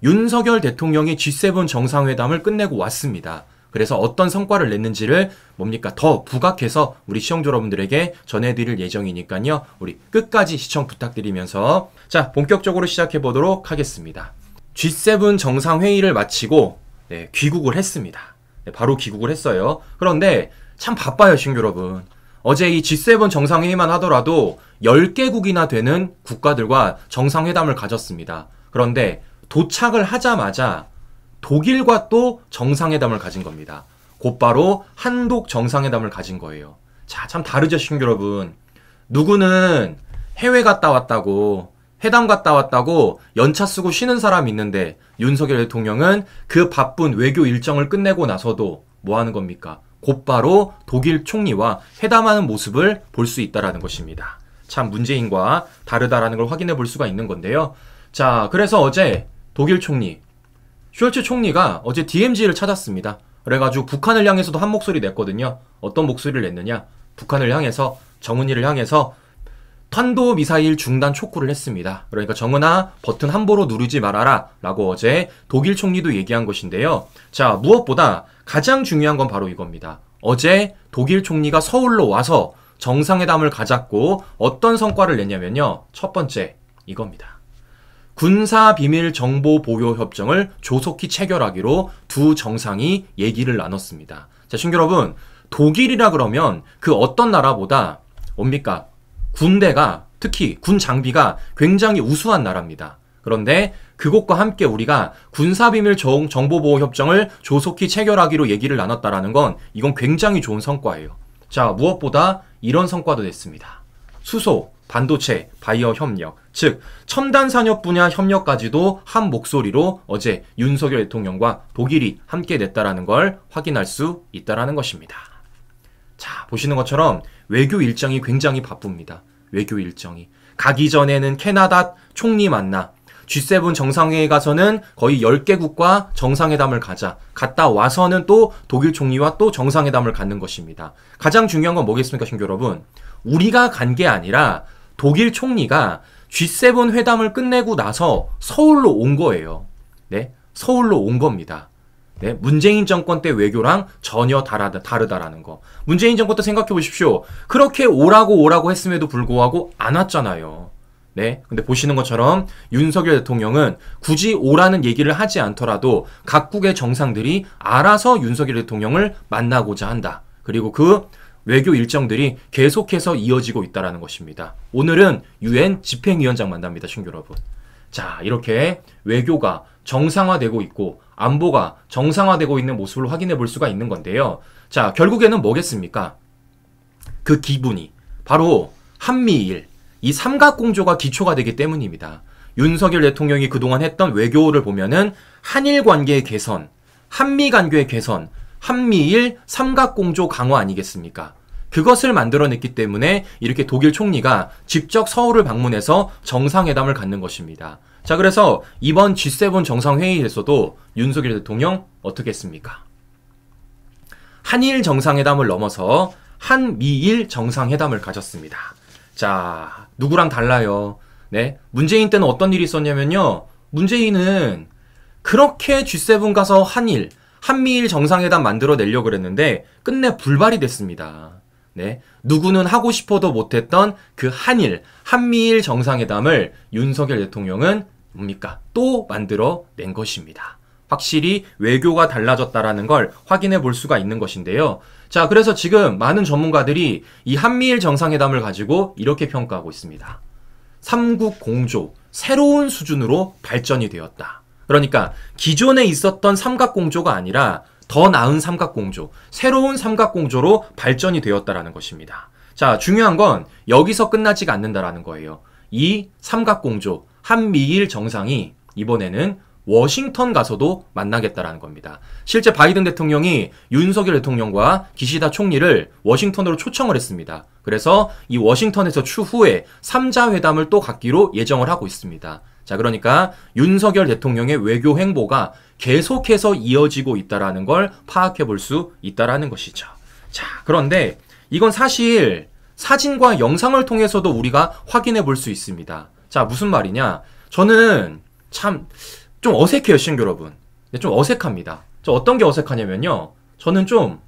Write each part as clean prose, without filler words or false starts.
윤석열 대통령이 G7 정상회담을 끝내고 왔습니다. 그래서 어떤 성과를 냈는지를 더 부각해서 우리 시청자 여러분들에게 전해드릴 예정이니까요. 우리 끝까지 시청 부탁드리면서 자, 본격적으로 시작해 보도록 하겠습니다. G7 정상회의를 마치고 귀국을 했습니다. 바로 귀국을 했어요. 그런데 참 바빠요, 시청자 여러분. 어제 이 G7 정상회의만 하더라도 10개국이나 되는 국가들과 정상회담을 가졌습니다. 그런데 도착을 하자마자 독일과 또 정상회담을 가진 겁니다. 곧바로 한독 정상회담을 가진 거예요. 자, 참 다르죠, 시청자 여러분. 누구는 해외 갔다 왔다고, 회담 갔다 왔다고 연차 쓰고 쉬는 사람이 있는데 윤석열 대통령은 그 바쁜 외교 일정을 끝내고 나서도 뭐 하는 겁니까? 곧바로 독일 총리와 회담하는 모습을 볼 수 있다라는 것입니다. 참 문재인과 다르다라는 걸 확인해 볼 수가 있는 건데요. 자, 그래서 어제 독일 총리 숄츠 총리가 어제 DMZ를 찾았습니다. 그래가지고 북한을 향해서도 한 목소리 냈거든요. 어떤 목소리를 냈느냐? 북한을 향해서, 정은이를 향해서 탄도미사일 중단 촉구를 했습니다. 그러니까 정은아, 버튼 함부로 누르지 말아라 라고 어제 독일 총리도 얘기한 것인데요. 자, 무엇보다 가장 중요한 건 바로 이겁니다. 어제 독일 총리가 서울로 와서 정상회담을 가졌고 어떤 성과를 냈냐면요. 첫 번째, 이겁니다. 군사비밀정보보호협정을 조속히 체결하기로 두 정상이 얘기를 나눴습니다. 자, 시청자 여러분, 독일이라 그러면 그 어떤 나라보다 뭡니까? 군대가, 특히 군 장비가 굉장히 우수한 나라입니다. 그런데 그것과 함께 우리가 군사비밀정보보호협정을 조속히 체결하기로 얘기를 나눴다라는 건 이건 굉장히 좋은 성과예요. 자, 무엇보다 이런 성과도 냈습니다. 수소, 반도체, 바이오 협력, 즉 첨단 산업 분야 협력까지도 한 목소리로 어제 윤석열 대통령과 독일이 함께 냈다라는 걸 확인할 수 있다라는 것입니다. 자, 보시는 것처럼 외교 일정이 굉장히 바쁩니다. 외교 일정이. 가기 전에는 캐나다 총리 만나, G7 정상회의 가서는 거의 10개국과 정상회담을 갔다 와서는 또 독일 총리와 또 정상회담을 갖는 것입니다. 가장 중요한 건 뭐겠습니까, 시청자 여러분? 우리가 간 게 아니라 독일 총리가 G7 회담을 끝내고 나서 서울로 온 거예요. 네? 서울로 온 겁니다. 네? 문재인 정권 때 외교랑 전혀 다르다라는 거. 문재인 정권 때 생각해 보십시오. 그렇게 오라고 했음에도 불구하고 안 왔잖아요. 네? 근데 보시는 것처럼 윤석열 대통령은 굳이 오라는 얘기를 하지 않더라도 각국의 정상들이 알아서 윤석열 대통령을 만나고자 한다. 그리고 그 외교 일정들이 계속해서 이어지고 있다는 것입니다. 오늘은 UN 집행위원장 만납니다, 시청자 여러분. 자, 이렇게 외교가 정상화되고 있고 안보가 정상화되고 있는 모습을 확인해 볼 수가 있는 건데요. 자, 결국에는 뭐겠습니까? 그 기분이 바로 한미일, 이 삼각공조가 기초가 되기 때문입니다. 윤석열 대통령이 그동안 했던 외교를 보면은 한일 관계의 개선, 한미 관계의 개선, 한미일 삼각공조 강화 아니겠습니까? 그것을 만들어냈기 때문에 이렇게 독일 총리가 직접 서울을 방문해서 정상회담을 갖는 것입니다. 자, 그래서 이번 G7 정상회의에서도 윤석열 대통령 어떻게 했습니까? 한일 정상회담을 넘어서 한미일 정상회담을 가졌습니다. 자, 누구랑 달라요? 네, 문재인 때는 어떤 일이 있었냐면요. 문재인은 그렇게 G7 가서 한미일 정상회담 만들어내려고 그랬는데 끝내 불발이 됐습니다. 네, 누구는 하고 싶어도 못했던 그 한미일 정상회담을 윤석열 대통령은 뭡니까? 또 만들어낸 것입니다. 확실히 외교가 달라졌다라는 걸 확인해 볼 수가 있는 것인데요. 자, 그래서 지금 많은 전문가들이 이 한미일 정상회담을 가지고 이렇게 평가하고 있습니다. 삼국 공조, 새로운 수준으로 발전이 되었다. 그러니까 기존에 있었던 삼각공조가 아니라 더 나은 삼각공조, 새로운 삼각공조로 발전이 되었다라는 것입니다. 자, 중요한 건 여기서 끝나지가 않는다라는 거예요. 이 삼각공조, 한미일 정상이 이번에는 워싱턴 가서도 만나겠다라는 겁니다. 실제 바이든 대통령이 윤석열 대통령과 기시다 총리를 워싱턴으로 초청을 했습니다. 그래서 이 워싱턴에서 추후에 3자 회담을 또 갖기로 예정을 하고 있습니다. 자, 그러니까 윤석열 대통령의 외교 행보가 계속해서 이어지고 있다라는 걸 파악해 볼 수 있다라는 것이죠. 자, 그런데 이건 사실 사진과 영상을 통해서도 우리가 확인해 볼 수 있습니다. 자, 무슨 말이냐? 저는 참 좀 어색해요, 시청자 여러분. 네, 좀 어색합니다. 저 어떤 게 어색하냐면요. 저는 좀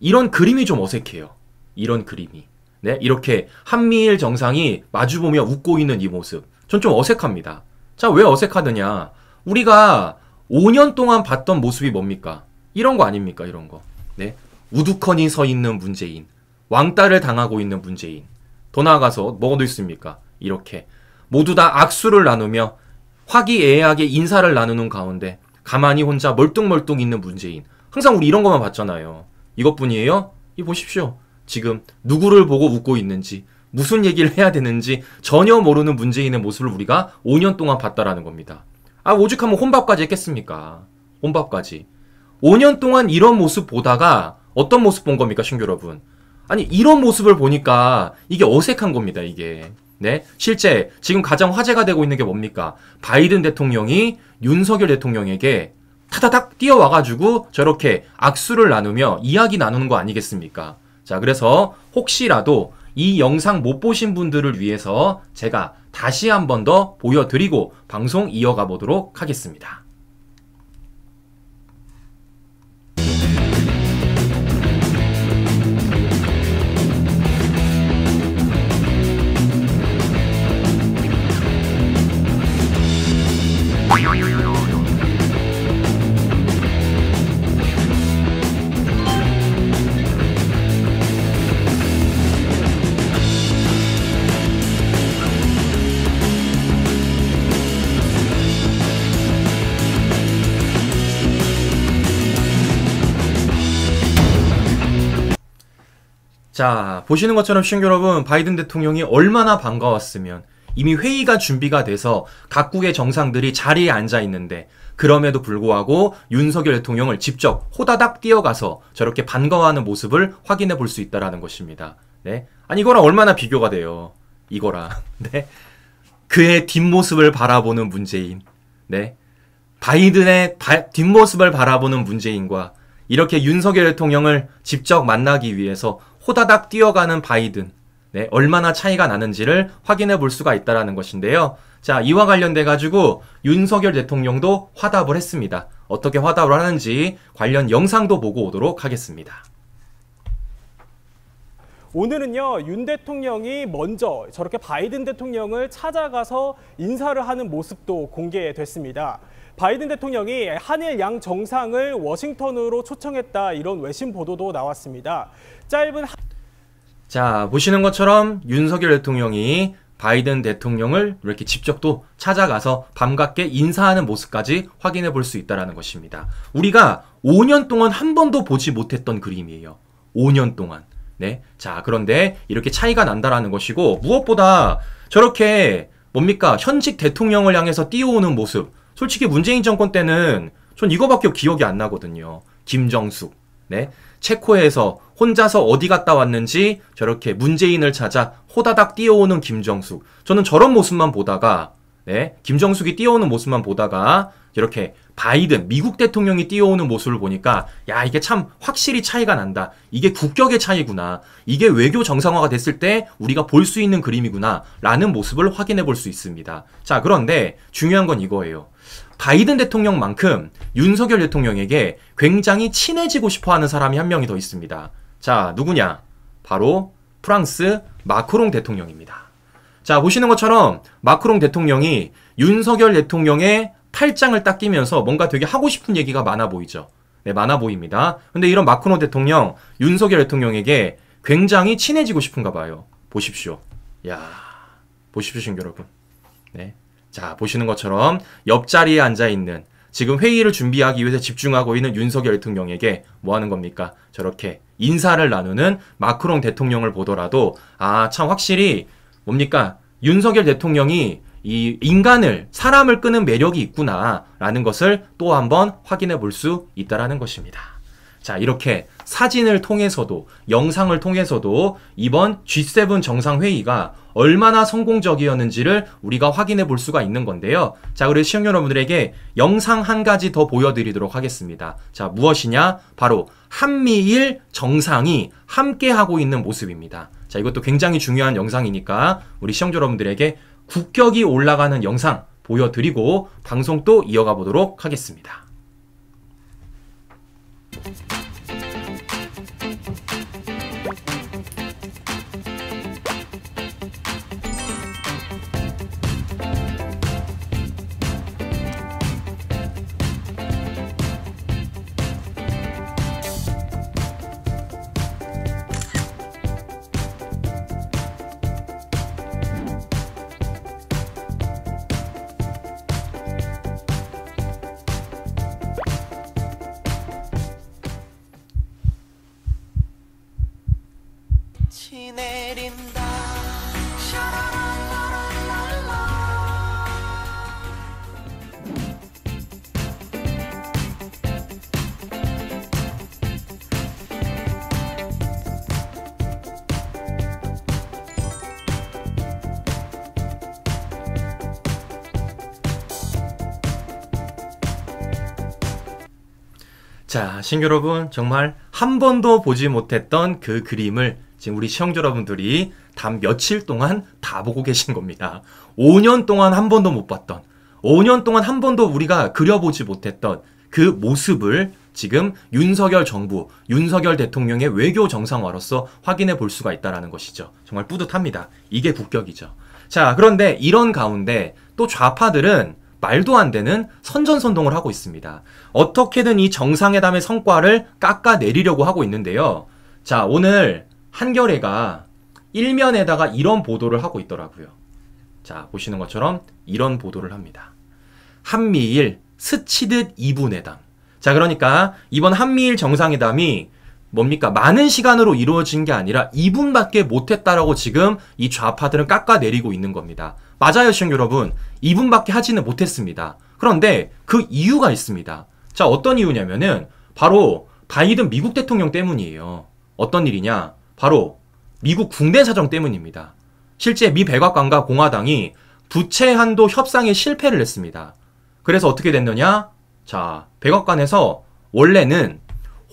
이런 그림이 좀 어색해요. 이런 그림이. 네, 이렇게 한미일 정상이 마주보며 웃고 있는 이 모습. 전 좀 어색합니다. 자, 왜 어색하느냐? 우리가 5년 동안 봤던 모습이 뭡니까? 이런 거 아닙니까? 이런 거. 네. 우두커니 서 있는 문재인. 왕따를 당하고 있는 문재인. 더 나아가서 뭐가 있습니까? 이렇게. 모두 다 악수를 나누며 화기애애하게 인사를 나누는 가운데 가만히 혼자 멀뚱멀뚱 있는 문재인. 항상 우리 이런 것만 봤잖아요. 이것뿐이에요? 이 보십시오. 지금 누구를 보고 웃고 있는지, 무슨 얘기를 해야 되는지 전혀 모르는 문재인의 모습을 우리가 5년 동안 봤다라는 겁니다. 아, 오죽하면 혼밥까지 했겠습니까? 혼밥까지. 5년 동안 이런 모습 보다가 어떤 모습 본 겁니까, 신규 여러분? 아니, 이런 모습을 보니까 이게 어색한 겁니다, 이게. 네. 실제 지금 가장 화제가 되고 있는 게 뭡니까? 바이든 대통령이 윤석열 대통령에게 타다닥 뛰어와가지고 저렇게 악수를 나누며 이야기 나누는 거 아니겠습니까? 자, 그래서 혹시라도 이 영상 못 보신 분들을 위해서 제가 다시 한 번 더 보여드리고 방송 이어가 보도록 하겠습니다. 자, 보시는 것처럼 시청자 여러분, 바이든 대통령이 얼마나 반가웠으면 이미 회의가 준비가 돼서 각국의 정상들이 자리에 앉아 있는데 그럼에도 불구하고 윤석열 대통령을 직접 호다닥 뛰어가서 저렇게 반가워하는 모습을 확인해 볼 수 있다라는 것입니다. 네. 아니, 이거랑 얼마나 비교가 돼요. 이거랑. 네. 그의 뒷모습을 바라보는 문재인. 네. 바이든의 뒷모습을 바라보는 문재인과 이렇게 윤석열 대통령을 직접 만나기 위해서 호다닥 뛰어가는 바이든. 네, 얼마나 차이가 나는지를 확인해 볼 수가 있다는 것인데요. 자, 이와 관련돼 가지고 윤석열 대통령도 화답을 했습니다. 어떻게 화답을 하는지 관련 영상도 보고 오도록 하겠습니다. 오늘은요, 윤 대통령이 먼저 저렇게 바이든 대통령을 찾아가서 인사를 하는 모습도 공개됐습니다. 바이든 대통령이 한일 양 정상을 워싱턴으로 초청했다, 이런 외신 보도도 나왔습니다. 자, 보시는 것처럼 윤석열 대통령이 바이든 대통령을 이렇게 직접 또 찾아가서 반갑게 인사하는 모습까지 확인해 볼 수 있다는 것입니다. 우리가 5년 동안 한 번도 보지 못했던 그림이에요. 5년 동안. 네. 자, 그런데 이렇게 차이가 난다라는 것이고, 무엇보다 저렇게 뭡니까? 현직 대통령을 향해서 뛰어오는 모습. 솔직히 문재인 정권 때는 전 이거밖에 기억이 안 나거든요. 김정숙. 네. 체코에서 혼자서 어디 갔다 왔는지 저렇게 문재인을 찾아 호다닥 뛰어오는 김정숙. 저는 저런 모습만 보다가, 네, 김정숙이 뛰어오는 모습만 보다가 이렇게 바이든, 미국 대통령이 뛰어오는 모습을 보니까 야, 이게 참 확실히 차이가 난다. 이게 국격의 차이구나. 이게 외교 정상화가 됐을 때 우리가 볼 수 있는 그림이구나 라는 모습을 확인해 볼 수 있습니다. 자, 그런데 중요한 건 이거예요. 바이든 대통령만큼 윤석열 대통령에게 굉장히 친해지고 싶어하는 사람이 한 명이 더 있습니다. 자, 누구냐? 바로 프랑스 마크롱 대통령입니다. 자, 보시는 것처럼 마크롱 대통령이 윤석열 대통령의 팔짱을 딱 끼면서 뭔가 되게 하고 싶은 얘기가 많아 보이죠. 네, 많아 보입니다. 근데 이런 마크롱 대통령, 윤석열 대통령에게 굉장히 친해지고 싶은가 봐요. 보십시오. 야, 보십시오, 신규 여러분. 네. 자, 보시는 것처럼 옆자리에 앉아있는, 지금 회의를 준비하기 위해서 집중하고 있는 윤석열 대통령에게 뭐 하는 겁니까? 저렇게 인사를 나누는 마크롱 대통령을 보더라도, 아, 참 확실히 뭡니까? 윤석열 대통령이 이 인간을, 사람을 끄는 매력이 있구나 라는 것을 또 한번 확인해 볼 수 있다는 것입니다. 자, 이렇게 사진을 통해서도, 영상을 통해서도 이번 G7 정상회의가 얼마나 성공적이었는지를 우리가 확인해 볼 수가 있는 건데요. 자, 그래서 시청자 여러분들에게 영상 한 가지 더 보여드리도록 하겠습니다. 자, 무엇이냐? 바로 한미일 정상이 함께하고 있는 모습입니다. 자, 이것도 굉장히 중요한 영상이니까 우리 시청자 여러분들에게 국격이 올라가는 영상 보여드리고 방송 또 이어가 보도록 하겠습니다. 내린다. 자, 신규 여러분, 정말 한 번도 보지 못했던 그 그림을 지금 우리 시청자 여러분들이 단 며칠 동안 다 보고 계신 겁니다. 5년 동안 한 번도 못 봤던, 5년 동안 한 번도 우리가 그려보지 못했던 그 모습을 지금 윤석열 정부, 윤석열 대통령의 외교 정상화로서 확인해 볼 수가 있다는 것이죠. 정말 뿌듯합니다. 이게 국격이죠. 자, 그런데 이런 가운데 또 좌파들은 말도 안 되는 선전선동을 하고 있습니다. 어떻게든 이 정상회담의 성과를 깎아내리려고 하고 있는데요. 자, 오늘 한겨레가 일면에다가 이런 보도를 하고 있더라고요. 자, 보시는 것처럼 이런 보도를 합니다. 한미일 스치듯 2분 회담. 자, 그러니까 이번 한미일 정상회담이 뭡니까? 많은 시간으로 이루어진 게 아니라 2분밖에 못했다라고 지금 이 좌파들은 깎아내리고 있는 겁니다. 맞아요, 시청자 여러분. 2분밖에 하지는 못했습니다. 그런데 그 이유가 있습니다. 자, 어떤 이유냐면은 바로 바이든 미국 대통령 때문이에요. 어떤 일이냐? 바로 미국 국내 사정 때문입니다. 실제 미 백악관과 공화당이 부채 한도 협상에 실패를 했습니다. 그래서 어떻게 됐느냐? 자, 백악관에서 원래는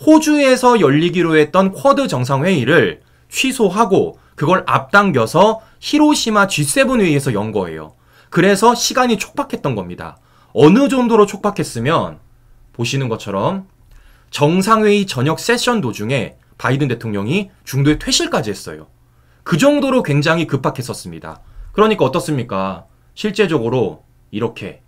호주에서 열리기로 했던 쿼드 정상회의를 취소하고 그걸 앞당겨서 히로시마 G7 회의에서 연 거예요. 그래서 시간이 촉박했던 겁니다. 어느 정도로 촉박했으면 보시는 것처럼 정상회의 저녁 세션 도중에 바이든 대통령이 중도에 퇴실까지 했어요. 그 정도로 굉장히 급박했었습니다. 그러니까 어떻습니까? 실제적으로 이렇게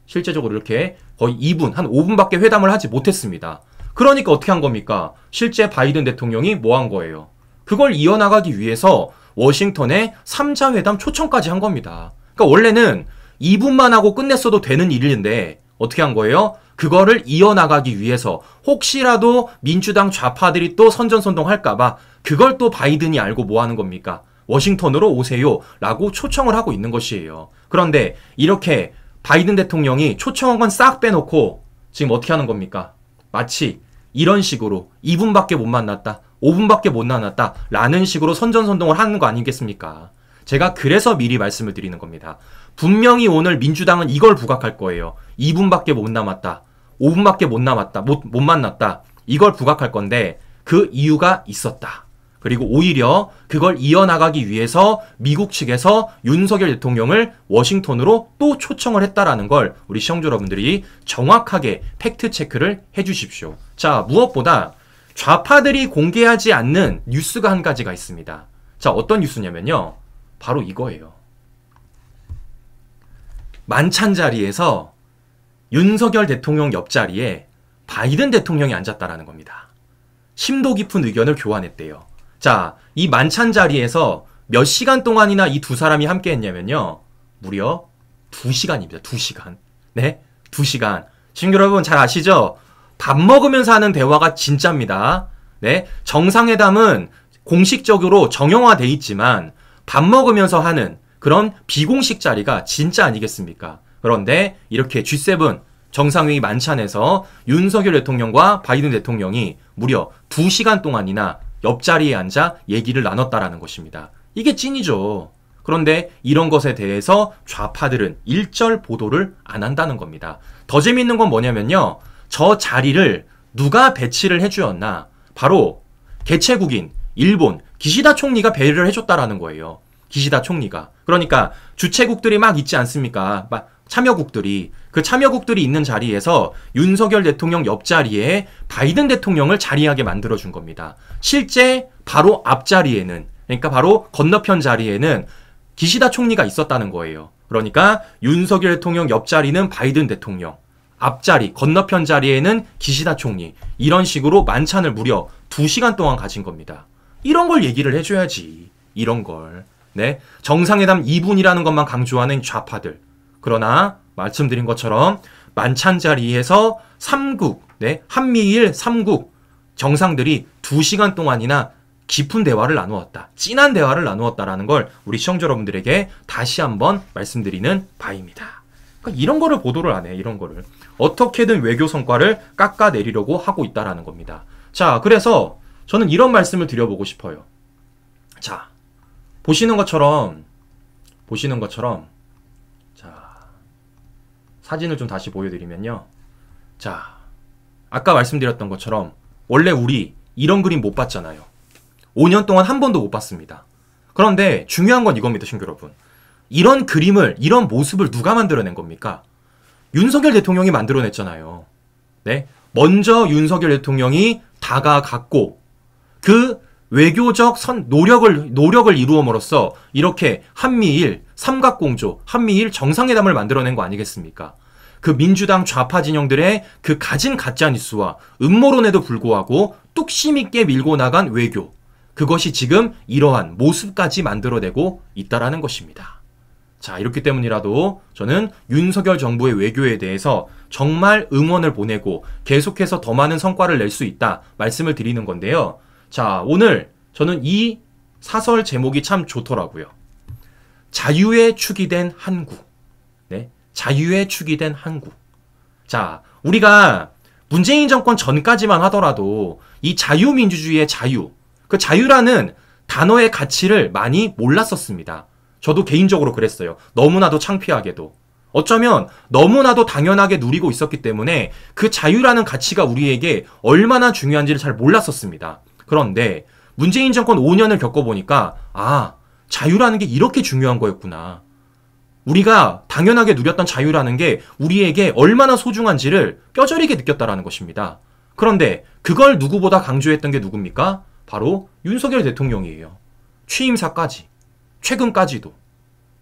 실제적으로 이렇게 거의 2분, 한 5분밖에 회담을 하지 못했습니다. 그러니까 어떻게 한 겁니까? 실제 바이든 대통령이 뭐 한 거예요? 그걸 이어나가기 위해서 워싱턴에 3자 회담 초청까지 한 겁니다. 그러니까 원래는 2분만 하고 끝냈어도 되는 일인데 어떻게 한 거예요? 그거를 이어나가기 위해서 혹시라도 민주당 좌파들이 또 선전선동할까봐 그걸 또 바이든이 알고 뭐 하는 겁니까? 워싱턴으로 오세요 라고 초청을 하고 있는 것이에요. 그런데 이렇게 바이든 대통령이 초청한 건 싹 빼놓고 지금 어떻게 하는 겁니까? 마치 이런 식으로 2분밖에 못 만났다, 5분밖에 못 만났다 라는 식으로 선전선동을 하는 거 아니겠습니까? 제가 그래서 미리 말씀을 드리는 겁니다. 분명히 오늘 민주당은 이걸 부각할 거예요. 2분밖에 못 남았다, 5분밖에 못 만났다, 이걸 부각할 건데 그 이유가 있었다. 그리고 오히려 그걸 이어나가기 위해서 미국 측에서 윤석열 대통령을 워싱턴으로 또 초청을 했다라는 걸 우리 시청자 여러분들이 정확하게 팩트 체크를 해주십시오. 자, 무엇보다 좌파들이 공개하지 않는 뉴스가 한 가지가 있습니다. 자, 어떤 뉴스냐면요. 바로 이거예요. 만찬 자리에서 윤석열 대통령 옆자리에 바이든 대통령이 앉았다라는 겁니다. 심도 깊은 의견을 교환했대요. 자, 이 만찬 자리에서 몇 시간 동안이나 이 두 사람이 함께 했냐면요. 무려 2시간입니다. 2시간. 네? 2시간. 지금 여러분 잘 아시죠? 밥 먹으면서 하는 대화가 진짜입니다. 네? 정상회담은 공식적으로 정형화돼 있지만 밥 먹으면서 하는 그런 비공식 자리가 진짜 아니겠습니까? 그런데 이렇게 G7 정상회의 만찬에서 윤석열 대통령과 바이든 대통령이 무려 2시간 동안이나 옆자리에 앉아 얘기를 나눴다라는 것입니다. 이게 찐이죠. 그런데 이런 것에 대해서 좌파들은 일절 보도를 안 한다는 겁니다. 더 재밌는 건 뭐냐면요. 저 자리를 누가 배치를 해주었나? 바로 개최국인 일본 기시다 총리가 배려를 해줬다라는 거예요. 기시다 총리가. 그러니까 주최국들이 막 있지 않습니까? 참여국들이. 그 참여국들이 있는 자리에서 윤석열 대통령 옆자리에 바이든 대통령을 자리하게 만들어준 겁니다. 실제 바로 앞자리에는, 그러니까 바로 건너편 자리에는 기시다 총리가 있었다는 거예요. 그러니까 윤석열 대통령 옆자리는 바이든 대통령, 앞자리, 건너편 자리에는 기시다 총리. 이런 식으로 만찬을 무려 2시간 동안 가진 겁니다. 이런 걸 얘기를 해줘야지. 이런 걸. 네, 정상회담 2분이라는 것만 강조하는 좌파들. 그러나 말씀드린 것처럼 만찬 자리에서 3국, 네, 한미일 3국 정상들이 2시간 동안이나 깊은 대화를 나누었다. 진한 대화를 나누었다라는 걸 우리 시청자 여러분들에게 다시 한번 말씀드리는 바입니다. 그러니까 이런 거를 보도를 안 해. 이런 거를. 어떻게든 외교 성과를 깎아내리려고 하고 있다라는 겁니다. 자, 그래서 저는 이런 말씀을 드려보고 싶어요. 자, 보시는 것처럼 자, 사진을 좀 다시 보여드리면요. 자, 아까 말씀드렸던 것처럼 원래 우리 이런 그림 못 봤잖아요. 5년 동안 한 번도 못 봤습니다. 그런데 중요한 건 이겁니다, 친구 여러분. 이런 그림을, 이런 모습을 누가 만들어낸 겁니까? 윤석열 대통령이 만들어냈잖아요. 네? 먼저 윤석열 대통령이 다가갔고 그 외교적 노력을 이루어으로써 이렇게 한미일 삼각공조, 한미일 정상회담을 만들어낸 거 아니겠습니까? 그 민주당 좌파 진영들의 그 가진 가짜뉴스와 음모론에도 불구하고 뚝심 있게 밀고 나간 외교, 그것이 지금 이러한 모습까지 만들어내고 있다라는 것입니다. 자, 이렇기 때문이라도 저는 윤석열 정부의 외교에 대해서 정말 응원을 보내고 계속해서 더 많은 성과를 낼 수 있다 말씀을 드리는 건데요. 자, 오늘 저는 이 사설 제목이 참 좋더라고요. 자유의 축이 된 한국. 네, 자유의 축이 된 한국. 자, 우리가 문재인 정권 전까지만 하더라도 이 자유민주주의의 자유, 그 자유라는 단어의 가치를 많이 몰랐었습니다. 저도 개인적으로 그랬어요. 너무나도 창피하게도. 어쩌면 너무나도 당연하게 누리고 있었기 때문에 그 자유라는 가치가 우리에게 얼마나 중요한지를 잘 몰랐었습니다. 그런데 문재인 정권 5년을 겪어보니까 아, 자유라는 게 이렇게 중요한 거였구나. 우리가 당연하게 누렸던 자유라는 게 우리에게 얼마나 소중한지를 뼈저리게 느꼈다라는 것입니다. 그런데 그걸 누구보다 강조했던 게 누굽니까? 바로 윤석열 대통령이에요. 취임사까지, 최근까지도.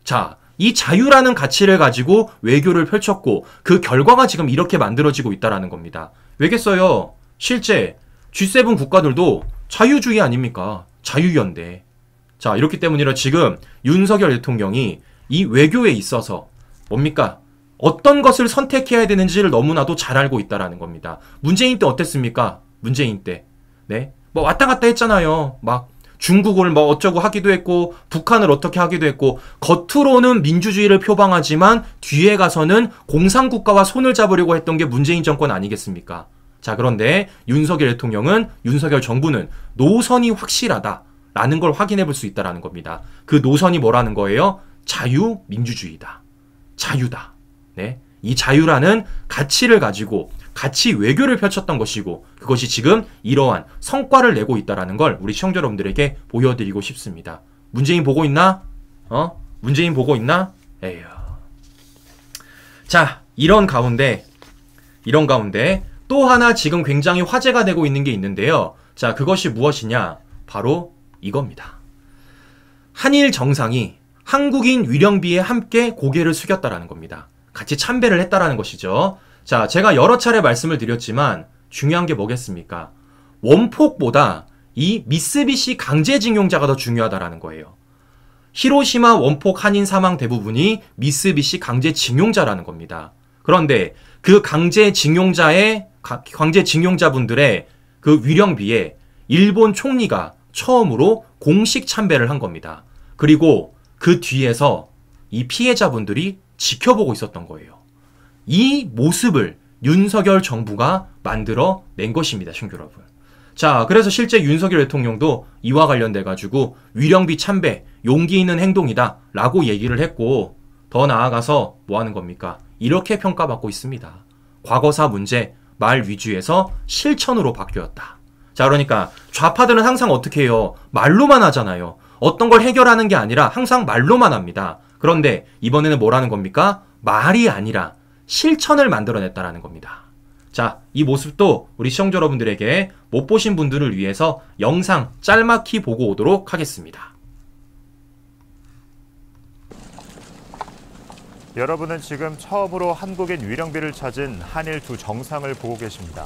자, 이 자유라는 가치를 가지고 외교를 펼쳤고 그 결과가 지금 이렇게 만들어지고 있다라는 겁니다. 왜겠어요? 실제 G7 국가들도 자유주의 아닙니까? 자유연대. 자, 이렇기 때문이라 지금 윤석열 대통령이 이 외교에 있어서 뭡니까? 어떤 것을 선택해야 되는지를 너무나도 잘 알고 있다라는 겁니다. 문재인 때 어땠습니까? 문재인 때. 네? 뭐 왔다 갔다 했잖아요. 막 중국을 뭐 어쩌고 하기도 했고 북한을 어떻게 하기도 했고 겉으로는 민주주의를 표방하지만 뒤에 가서는 공산국가와 손을 잡으려고 했던 게 문재인 정권 아니겠습니까? 자, 그런데 윤석열 대통령은, 윤석열 정부는 노선이 확실하다라는 걸 확인해 볼 수 있다라는 겁니다. 그 노선이 뭐라는 거예요? 자유민주주의다. 자유다. 네, 이 자유라는 가치를 가지고 같이 외교를 펼쳤던 것이고 그것이 지금 이러한 성과를 내고 있다는 걸 우리 시청자 여러분들에게 보여드리고 싶습니다. 문재인 보고 있나? 문재인 보고 있나? 에휴. 자, 이런 가운데 또 하나 지금 굉장히 화제가 되고 있는 게 있는데요. 자, 그것이 무엇이냐? 바로 이겁니다. 한일 정상이 한국인 위령비에 함께 고개를 숙였다라는 겁니다. 같이 참배를 했다라는 것이죠. 자, 제가 여러 차례 말씀을 드렸지만 중요한 게 뭐겠습니까? 원폭보다 이 미쓰비시 강제징용자가 더 중요하다라는 거예요. 히로시마 원폭 한인 사망 대부분이 미쓰비시 강제징용자라는 겁니다. 그런데 그 강제징용자분들의 그 위령비에 일본 총리가 처음으로 공식 참배를 한 겁니다. 그리고 그 뒤에서 이 피해자분들이 지켜보고 있었던 거예요. 이 모습을 윤석열 정부가 만들어낸 것입니다, 친구 여러분. 자, 그래서 실제 윤석열 대통령도 이와 관련돼가지고 위령비 참배, 용기 있는 행동이다 라고 얘기를 했고 더 나아가서 뭐 하는 겁니까? 이렇게 평가받고 있습니다. 과거사 문제, 말 위주에서 실천으로 바뀌었다. 자, 그러니까 좌파들은 항상 어떻게 해요? 말로만 하잖아요. 어떤 걸 해결하는 게 아니라 항상 말로만 합니다. 그런데 이번에는 뭐라는 겁니까? 말이 아니라 실천을 만들어냈다라는 겁니다. 자, 이 모습도 우리 시청자 여러분들에게 못 보신 분들을 위해서 영상 짤막히 보고 오도록 하겠습니다. 여러분은 지금 처음으로 한국인 위령비를 찾은 한일 두 정상을 보고 계십니다.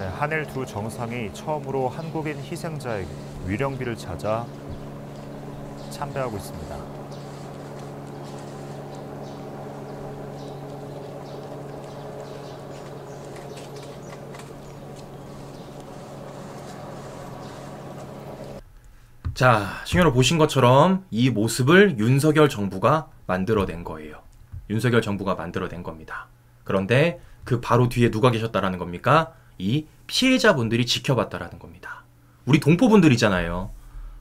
네, 한일 두 정상이 처음으로 한국인 희생자의 위령비를 찾아 참배하고 있습니다. 자, 시청자 보신 것처럼 이 모습을 윤석열 정부가 만들어낸 거예요. 윤석열 정부가 만들어낸 겁니다. 그런데 그 바로 뒤에 누가 계셨다라는 겁니까? 이 피해자분들이 지켜봤다라는 겁니다. 우리 동포분들이잖아요.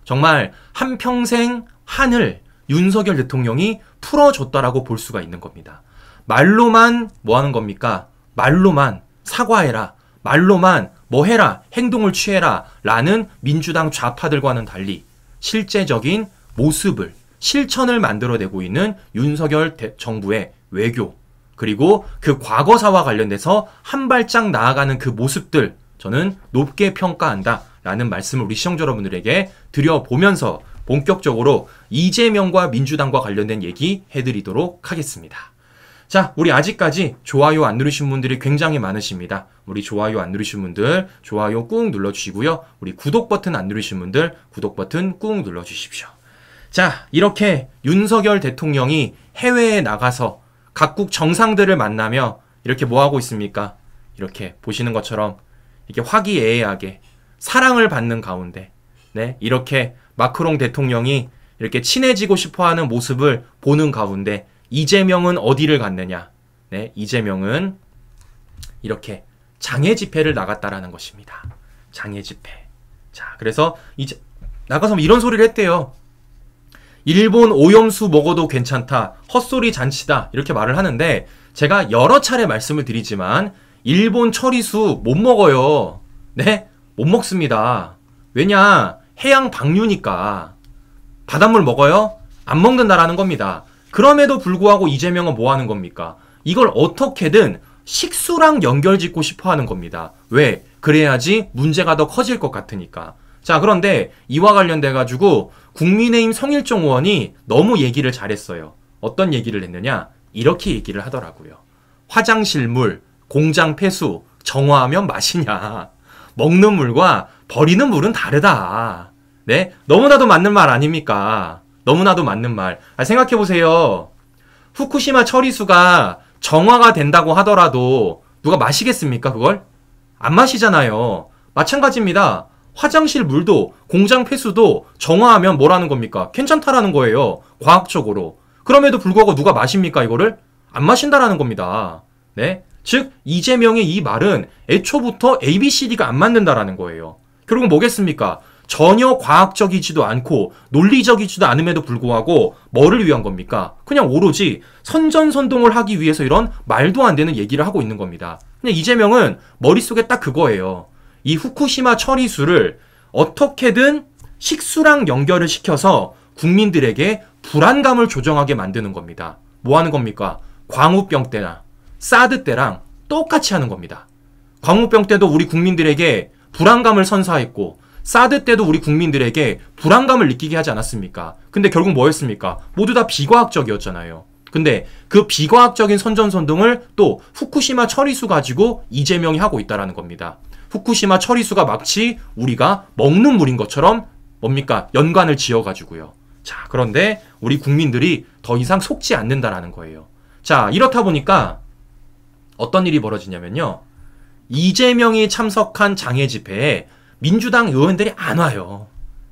정말 한평생 한을 윤석열 대통령이 풀어줬다라고 볼 수가 있는 겁니다. 말로만 뭐 하는 겁니까? 말로만 사과해라. 말로만 뭐 해라. 행동을 취해라. 라는 민주당 좌파들과는 달리 실제적인 모습을, 실천을 만들어내고 있는 윤석열 정부의 외교, 그리고 그 과거사와 관련돼서 한 발짝 나아가는 그 모습들 저는 높게 평가한다 라는 말씀을 우리 시청자 여러분들에게 드려보면서 본격적으로 이재명과 민주당과 관련된 얘기 해드리도록 하겠습니다. 자, 우리 아직까지 좋아요 안 누르신 분들이 굉장히 많으십니다. 우리 좋아요 안 누르신 분들 좋아요 꾹 눌러주시고요. 우리 구독 버튼 안 누르신 분들 구독 버튼 꾹 눌러주십시오. 자, 이렇게 윤석열 대통령이 해외에 나가서 각국 정상들을 만나며 이렇게 뭐 하고 있습니까? 이렇게 보시는 것처럼 이렇게 화기애애하게 사랑을 받는 가운데, 네, 이렇게 마크롱 대통령이 이렇게 친해지고 싶어하는 모습을 보는 가운데 이재명은 어디를 갔느냐? 네, 이재명은 이렇게 장애 집회를 나갔다라는 것입니다. 장애 집회. 자, 그래서 이제 나가서 이런 소리를 했대요. 일본 오염수 먹어도 괜찮다. 헛소리 잔치다. 이렇게 말을 하는데 제가 여러 차례 말씀을 드리지만 일본 처리수 못 먹어요. 네? 못 먹습니다. 왜냐? 해양 방류니까. 바닷물 먹어요? 안 먹는다라는 겁니다. 그럼에도 불구하고 이재명은 뭐 하는 겁니까? 이걸 어떻게든 식수랑 연결짓고 싶어 하는 겁니다. 왜? 그래야지 문제가 더 커질 것 같으니까. 자, 그런데 이와 관련돼가지고 국민의힘 성일종 의원이 너무 얘기를 잘했어요. 어떤 얘기를 했느냐? 이렇게 얘기를 하더라고요. 화장실 물, 공장 폐수, 정화하면 맛이냐. 먹는 물과 버리는 물은 다르다. 네? 너무나도 맞는 말 아닙니까? 너무나도 맞는 말. 생각해보세요. 후쿠시마 처리수가 정화가 된다고 하더라도 누가 마시겠습니까, 그걸? 안 마시잖아요. 마찬가지입니다. 화장실 물도 공장 폐수도 정화하면 뭐라는 겁니까? 괜찮다라는 거예요. 과학적으로. 그럼에도 불구하고 누가 마십니까, 이거를? 안 마신다라는 겁니다. 네? 즉 이재명의 이 말은 애초부터 ABCD가 안 맞는다라는 거예요. 결국은 뭐겠습니까? 전혀 과학적이지도 않고 논리적이지도 않음에도 불구하고 뭐를 위한 겁니까? 그냥 오로지 선전선동을 하기 위해서 이런 말도 안 되는 얘기를 하고 있는 겁니다. 그냥 이재명은 머릿속에 딱 그거예요. 이 후쿠시마 처리수를 어떻게든 식수랑 연결을 시켜서 국민들에게 불안감을 조정하게 만드는 겁니다. 뭐 하는 겁니까? 광우병 때나 사드 때랑 똑같이 하는 겁니다. 광우병 때도 우리 국민들에게 불안감을 선사했고 사드 때도 우리 국민들에게 불안감을 느끼게 하지 않았습니까? 근데 결국 뭐였습니까? 모두 다 비과학적이었잖아요. 근데 그 비과학적인 선전선동을 또 후쿠시마 처리수 가지고 이재명이 하고 있다는 겁니다. 후쿠시마 처리수가 마치 우리가 먹는 물인 것처럼 뭡니까? 연관을 지어가지고요. 자, 그런데 우리 국민들이 더 이상 속지 않는다라는 거예요. 자, 이렇다 보니까 어떤 일이 벌어지냐면요. 이재명이 참석한 장애 집회에 민주당 의원들이 안 와요.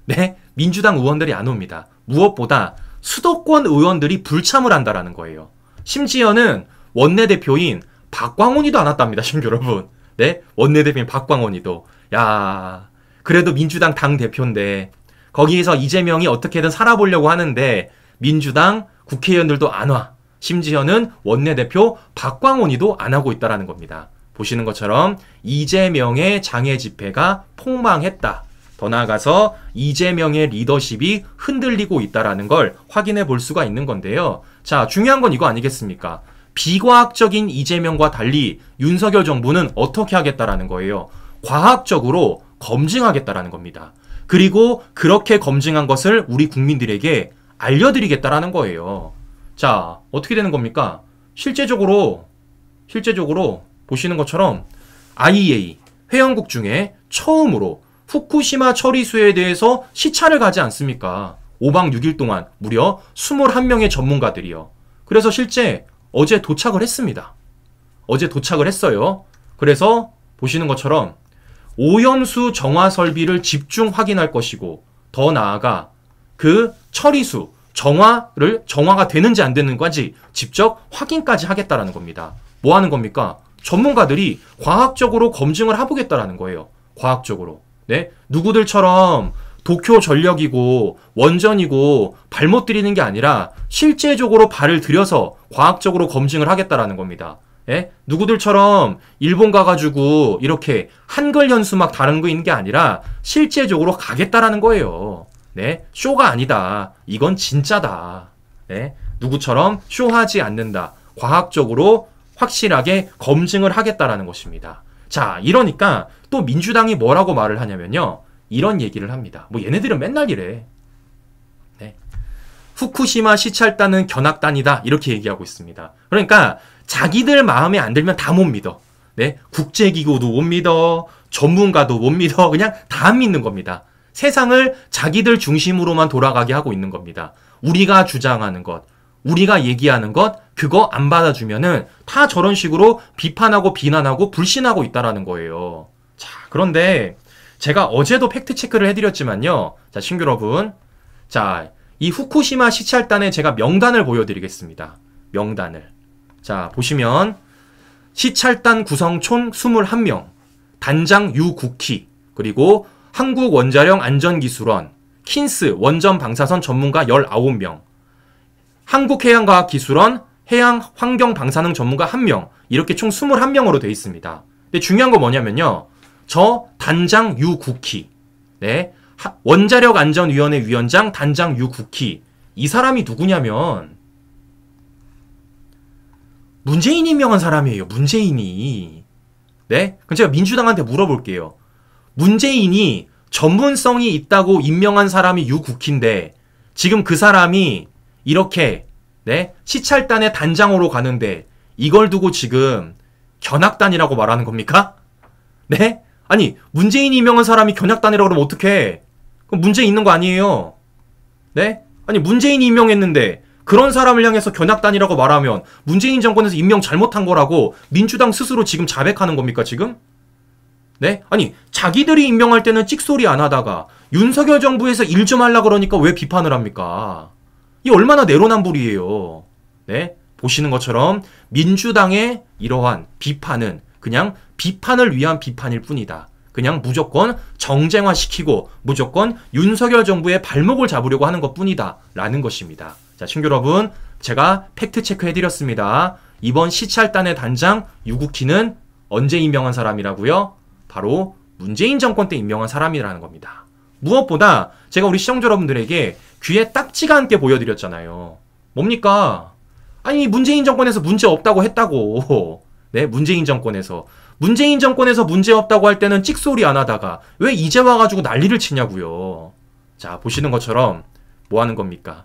네? 민주당 의원들이 안 옵니다. 무엇보다 수도권 의원들이 불참을 한다라는 거예요. 심지어는 원내대표인 박광원이도 안 왔답니다. 심지어 여러분. 네? 원내대표인 박광원이도. 야, 그래도 민주당 당대표인데 거기에서 이재명이 어떻게든 살아보려고 하는데 민주당 국회의원들도 안 와. 심지어는 원내대표 박광원이도 안 하고 있다라는 겁니다. 보시는 것처럼 이재명의 장애 집회가 폭망했다. 더 나아가서 이재명의 리더십이 흔들리고 있다라는 걸 확인해 볼 수가 있는 건데요. 자, 중요한 건 이거 아니겠습니까? 비과학적인 이재명과 달리 윤석열 정부는 어떻게 하겠다라는 거예요. 과학적으로 검증하겠다라는 겁니다. 그리고 그렇게 검증한 것을 우리 국민들에게 알려드리겠다라는 거예요. 자, 어떻게 되는 겁니까? 실제적으로 보시는 것처럼 IEA 회원국 중에 처음으로 후쿠시마 처리수에 대해서 시찰을 가지 않습니까? 5박 6일 동안 무려 21명의 전문가들이요. 그래서 실제 어제 도착을 했습니다. 어제 도착을 했어요. 그래서 보시는 것처럼 오염수 정화 설비를 집중 확인할 것이고 더 나아가 그 처리수 정화가 되는지 안 되는지까지 직접 확인까지 하겠다라는 겁니다. 뭐 하는 겁니까? 전문가들이 과학적으로 검증을 해보겠다라는 거예요. 과학적으로. 네? 누구들처럼 도쿄 전력이고 원전이고 발못 들이는 게 아니라 실제적으로 발을 들여서 과학적으로 검증을 하겠다라는 겁니다. 예? 누구들처럼 일본 가가지고 이렇게 한글 연수 막 다른 거 있는 게 아니라 실제적으로 가겠다라는 거예요. 네? 쇼가 아니다. 이건 진짜다. 네? 누구처럼 쇼하지 않는다. 과학적으로 확실하게 검증을 하겠다라는 것입니다. 자, 이러니까 또 민주당이 뭐라고 말을 하냐면요. 이런 얘기를 합니다. 뭐 얘네들은 맨날 이래. 네. 후쿠시마 시찰단은 견학단이다. 이렇게 얘기하고 있습니다. 그러니까 자기들 마음에 안 들면 다 못 믿어. 네. 국제기구도 못 믿어. 전문가도 못 믿어. 그냥 다 안 믿는 겁니다. 세상을 자기들 중심으로만 돌아가게 하고 있는 겁니다. 우리가 주장하는 것, 우리가 얘기하는 것, 그거 안 받아주면은 다 저런 식으로 비판하고 비난하고 불신하고 있다라는 거예요. 자, 그런데 제가 어제도 팩트체크를 해드렸지만요. 자, 친구 여러분. 자, 이 후쿠시마 시찰단에 제가 명단을 보여드리겠습니다. 명단을. 자, 보시면 시찰단 구성 총 21명, 단장 유국희, 그리고 한국원자력 안전기술원, 킨스 원전 방사선 전문가 19명, 한국해양과학기술원 해양환경방사능 전문가 1명, 이렇게 총 21명으로 되어 있습니다. 근데 중요한 건 뭐냐면요. 저 단장 유국희, 네, 원자력안전위원회 위원장 단장 유국희, 이 사람이 누구냐면 문재인이 임명한 사람이에요. 문재인이. 네? 그럼 제가 민주당한테 물어볼게요. 문재인이 전문성이 있다고 임명한 사람이 유국희인데 지금 그 사람이 이렇게 네? 시찰단의 단장으로 가는데 이걸 두고 지금 견학단이라고 말하는 겁니까? 네? 아니 문재인이 임명한 사람이 견학단이라고 그러면 어떡해? 그럼 문제 있는 거 아니에요? 네? 아니 문재인이 임명했는데 그런 사람을 향해서 견학단이라고 말하면 문재인 정권에서 임명 잘못한 거라고 민주당 스스로 지금 자백하는 겁니까 지금? 네? 아니 자기들이 임명할 때는 찍소리 안 하다가 윤석열 정부에서 일 좀 하려고 그러니까 왜 비판을 합니까? 이 얼마나 내로남불이에요. 네? 보시는 것처럼 민주당의 이러한 비판은 그냥 비판을 위한 비판일 뿐이다. 그냥 무조건 정쟁화시키고 무조건 윤석열 정부의 발목을 잡으려고 하는 것뿐이다 라는 것입니다. 자, 친구 여러분, 제가 팩트체크 해드렸습니다. 이번 시찰단의 단장 유국희는 언제 임명한 사람이라고요? 바로 문재인 정권 때 임명한 사람이라는 겁니다. 무엇보다 제가 우리 시청자 여러분들에게 귀에 딱지가 함께 보여드렸잖아요. 뭡니까? 아니 문재인 정권에서 문제 없다고 했다고. 네, 문재인 정권에서 문제 없다고 할 때는 찍소리 안 하다가 왜 이제 와가지고 난리를 치냐고요. 자, 보시는 것처럼 뭐 하는 겁니까?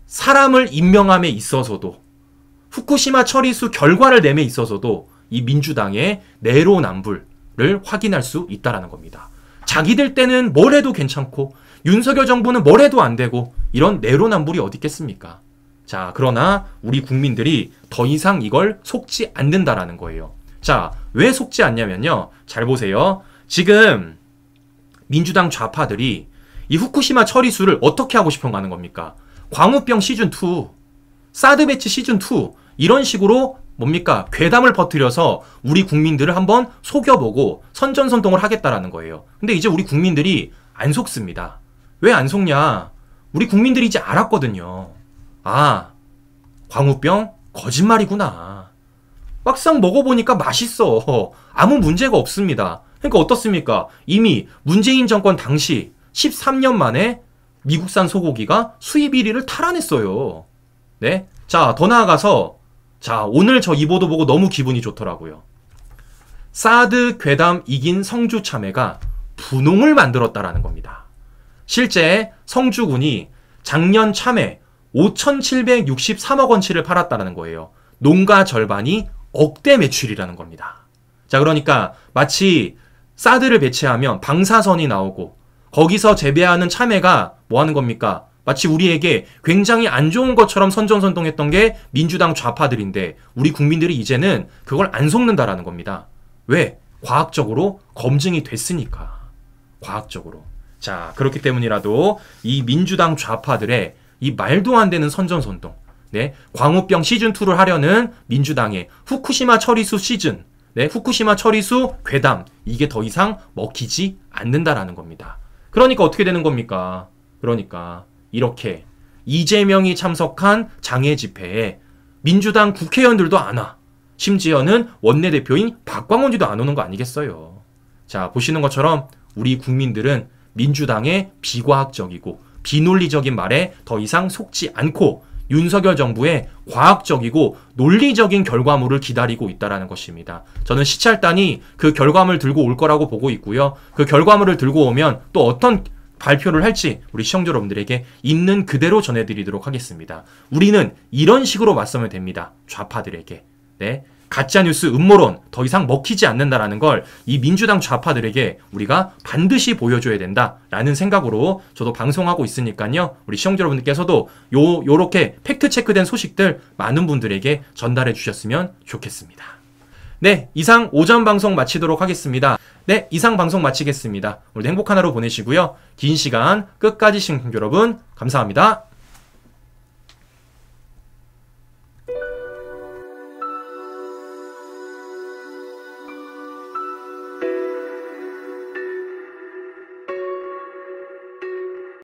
사람을 임명함에 있어서도 후쿠시마 처리수 결과를 내에 있어서도 이 민주당의 내로남불을 확인할 수 있다라는 겁니다. 자기들 때는 뭘 해도 괜찮고 윤석열 정부는 뭘 해도 안 되고 이런 내로남불이 어디 있겠습니까? 자, 그러나 우리 국민들이 더 이상 이걸 속지 않는다라는 거예요. 자, 왜 속지 않냐면요. 잘 보세요. 지금 민주당 좌파들이 이 후쿠시마 처리수를 어떻게 하고 싶어 하는 겁니까? 광우병 시즌2, 사드 배치 시즌2 이런 식으로 뭡니까? 괴담을 퍼뜨려서 우리 국민들을 한번 속여보고 선전선동을 하겠다라는 거예요. 근데 이제 우리 국민들이 안 속습니다. 왜 안 속냐? 우리 국민들이 이제 알았거든요. 아, 광우병 거짓말이구나. 막상 먹어보니까 맛있어. 아무 문제가 없습니다. 그러니까 어떻습니까? 이미 문재인 정권 당시 13년 만에 미국산 소고기가 수입 1위를 탈환했어요. 네? 자, 더 나아가서 자, 오늘 저 이 보도 보고 너무 기분이 좋더라고요. 사드 괴담 이긴 성주 참외가 분홍을 만들었다라는 겁니다. 실제 성주군이 작년 참외 5,763억 원치를 팔았다는 거예요. 농가 절반이 억대 매출이라는 겁니다. 자, 그러니까 마치 사드를 배치하면 방사선이 나오고 거기서 재배하는 참외가 뭐 하는 겁니까? 마치 우리에게 굉장히 안 좋은 것처럼 선전선동했던 게 민주당 좌파들인데 우리 국민들이 이제는 그걸 안 속는다라는 겁니다. 왜? 과학적으로 검증이 됐으니까. 과학적으로. 자, 그렇기 때문이라도 이 민주당 좌파들의 이 말도 안 되는 선전선동, 네, 광우병 시즌2를 하려는 민주당의 후쿠시마 처리수 시즌, 네, 후쿠시마 처리수 괴담, 이게 더 이상 먹히지 않는다라는 겁니다. 그러니까 어떻게 되는 겁니까? 그러니까 이렇게 이재명이 참석한 장애 집회에 민주당 국회의원들도 안 와. 심지어는 원내대표인 박광원지도 안 오는 거 아니겠어요. 자, 보시는 것처럼 우리 국민들은 민주당의 비과학적이고 비논리적인 말에 더 이상 속지 않고 윤석열 정부의 과학적이고 논리적인 결과물을 기다리고 있다는 것입니다. 저는 시찰단이 그 결과물을 들고 올 거라고 보고 있고요. 그 결과물을 들고 오면 또 어떤 발표를 할지 우리 시청자 여러분들에게 있는 그대로 전해드리도록 하겠습니다. 우리는 이런 식으로 맞서면 됩니다. 좌파들에게. 네. 가짜뉴스 음모론 더 이상 먹히지 않는다라는 걸 이 민주당 좌파들에게 우리가 반드시 보여줘야 된다라는 생각으로 저도 방송하고 있으니까요. 우리 시청자 여러분들께서도 요렇게 팩트체크된 소식들 많은 분들에게 전달해 주셨으면 좋겠습니다. 네, 이상 오전 방송 마치도록 하겠습니다. 네, 이상 방송 마치겠습니다. 오늘도 행복한 하루 보내시고요. 긴 시간 끝까지 시청자 여러분 감사합니다.